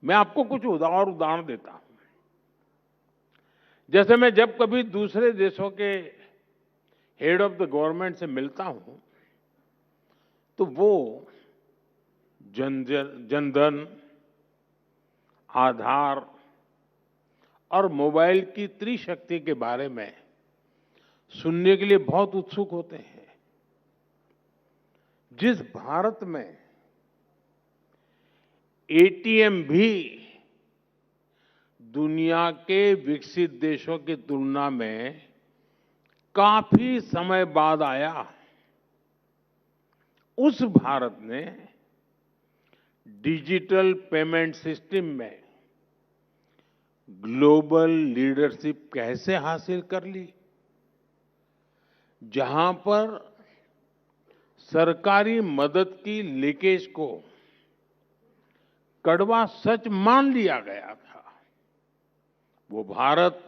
मैं आपको कुछ उदाहरण देता हूं। जैसे मैं जब कभी दूसरे देशों के हेड ऑफ द गवर्नमेंट से मिलता हूं, तो वो जनधन, आधार और मोबाइल की त्रिशक्ति के बारे में सुनने के लिए बहुत उत्सुक होते हैं। जिस भारत में एटीएम भी दुनिया के विकसित देशों की तुलना में काफी समय बाद आया, उस भारत ने डिजिटल पेमेंट सिस्टम में ग्लोबल लीडरशिप कैसे हासिल कर ली, जहां पर सरकारी मदद की लीकेज को कड़वा सच मान लिया गया था। वो भारत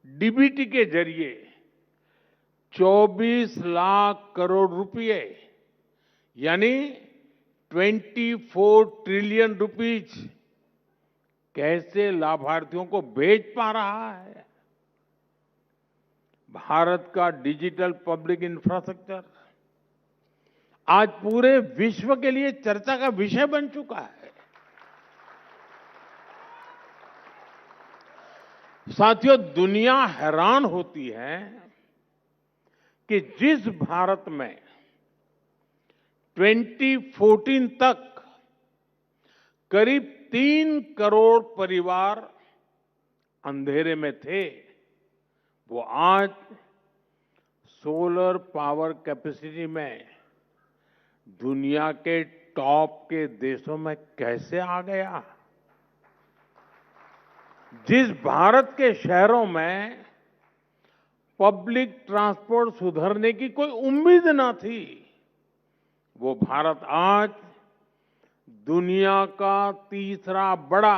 डीबीटी के जरिए 24 लाख करोड़ रुपए यानी 24 ट्रिलियन रुपीज कैसे लाभार्थियों को भेज पा रहा है। भारत का डिजिटल पब्लिक इंफ्रास्ट्रक्चर आज पूरे विश्व के लिए चर्चा का विषय बन चुका है। साथियों, दुनिया हैरान होती है कि जिस भारत में 2014 तक करीब 3 करोड़ परिवार अंधेरे में थे, वो आज सोलर पावर कैपेसिटी में दुनिया के टॉप के देशों में कैसे आ गया। जिस भारत के शहरों में पब्लिक ट्रांसपोर्ट सुधरने की कोई उम्मीद न थी, वो भारत आज दुनिया का तीसरा बड़ा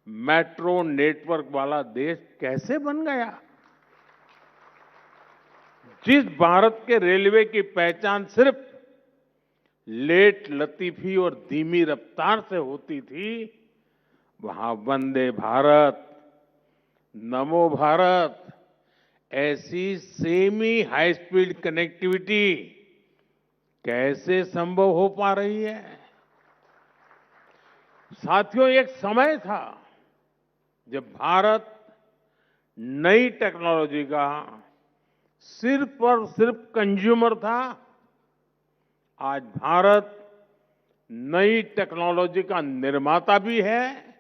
मेट्रो नेटवर्क वाला देश कैसे बन गया। जिस भारत के रेलवे की पहचान सिर्फ लेट लतीफी और धीमी रफ्तार से होती थी, वहां वंदे भारत, नमो भारत ऐसी सेमी हाई स्पीड कनेक्टिविटी कैसे संभव हो पा रही है। साथियों, एक समय था जब भारत नई टेक्नोलॉजी का सिर्फ और सिर्फ कंज्यूमर था। आज भारत नई टेक्नोलॉजी का निर्माता भी है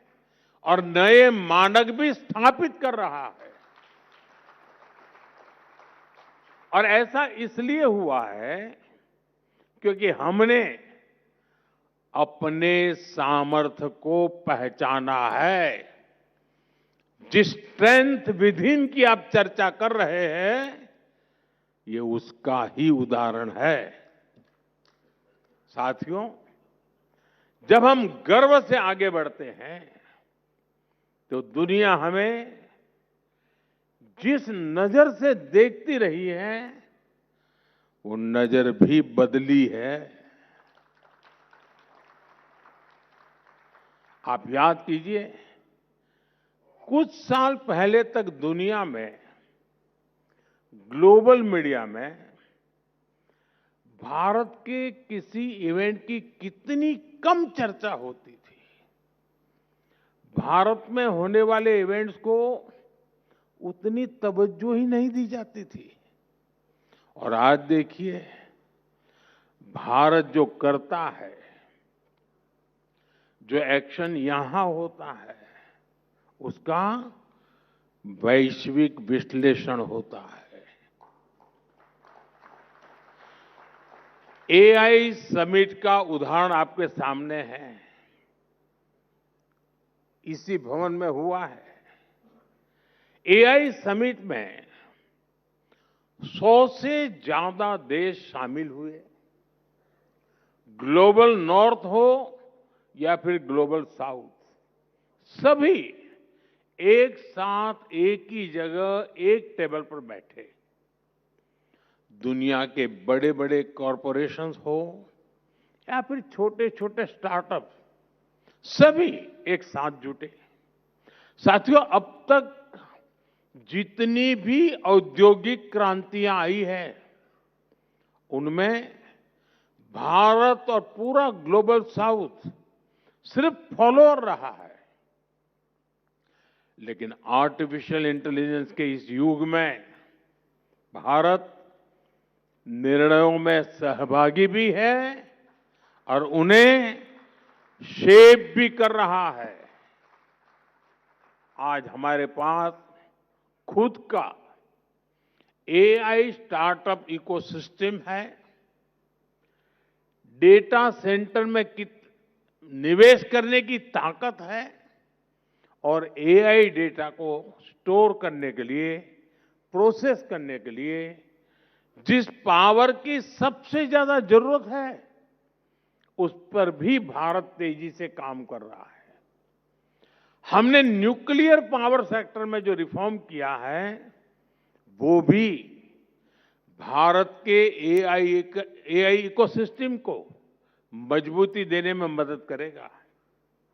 और नए मानक भी स्थापित कर रहा है। और ऐसा इसलिए हुआ है क्योंकि हमने अपने सामर्थ्य को पहचाना है। जिस स्ट्रेंथ विद इन की आप चर्चा कर रहे हैं, ये उसका ही उदाहरण है। साथियों, जब हम गर्व से आगे बढ़ते हैं तो दुनिया हमें जिस नजर से देखती रही है, वो नजर भी बदली है। आप याद कीजिए, कुछ साल पहले तक दुनिया में ग्लोबल मीडिया में भारत के किसी इवेंट की कितनी कम चर्चा होती थी। भारत में होने वाले इवेंट्स को उतनी तवज्जो ही नहीं दी जाती थी। और आज देखिए, भारत जो करता है, जो एक्शन यहां होता है, उसका वैश्विक विश्लेषण होता है। एआई समिट का उदाहरण आपके सामने है। इसी भवन में हुआ है। एआई समिट में 100 से ज्यादा देश शामिल हुए। ग्लोबल नॉर्थ हो या फिर ग्लोबल साउथ, सभी एक साथ एक ही जगह एक टेबल पर बैठे। दुनिया के बड़े बड़े कॉरपोरेशंस हो या फिर छोटे छोटे स्टार्टअप, सभी एक साथ जुटे। साथियों, अब तक जितनी भी औद्योगिक क्रांतियां आई है, उनमें भारत और पूरा ग्लोबल साउथ सिर्फ फॉलोअर रहा है। लेकिन आर्टिफिशियल इंटेलिजेंस के इस युग में भारत निर्णयों में सहभागी भी है और उन्हें शेप भी कर रहा है। आज हमारे पास खुद का एआई स्टार्टअप इकोसिस्टम है। डेटा सेंटर में निवेश करने की ताकत है और एआई डेटा को स्टोर करने के लिए, प्रोसेस करने के लिए जिस पावर की सबसे ज्यादा जरूरत है, उस पर भी भारत तेजी से काम कर रहा है। हमने न्यूक्लियर पावर सेक्टर में जो रिफॉर्म किया है, वो भी भारत के एआई इकोसिस्टम को मजबूती देने में मदद करेगा।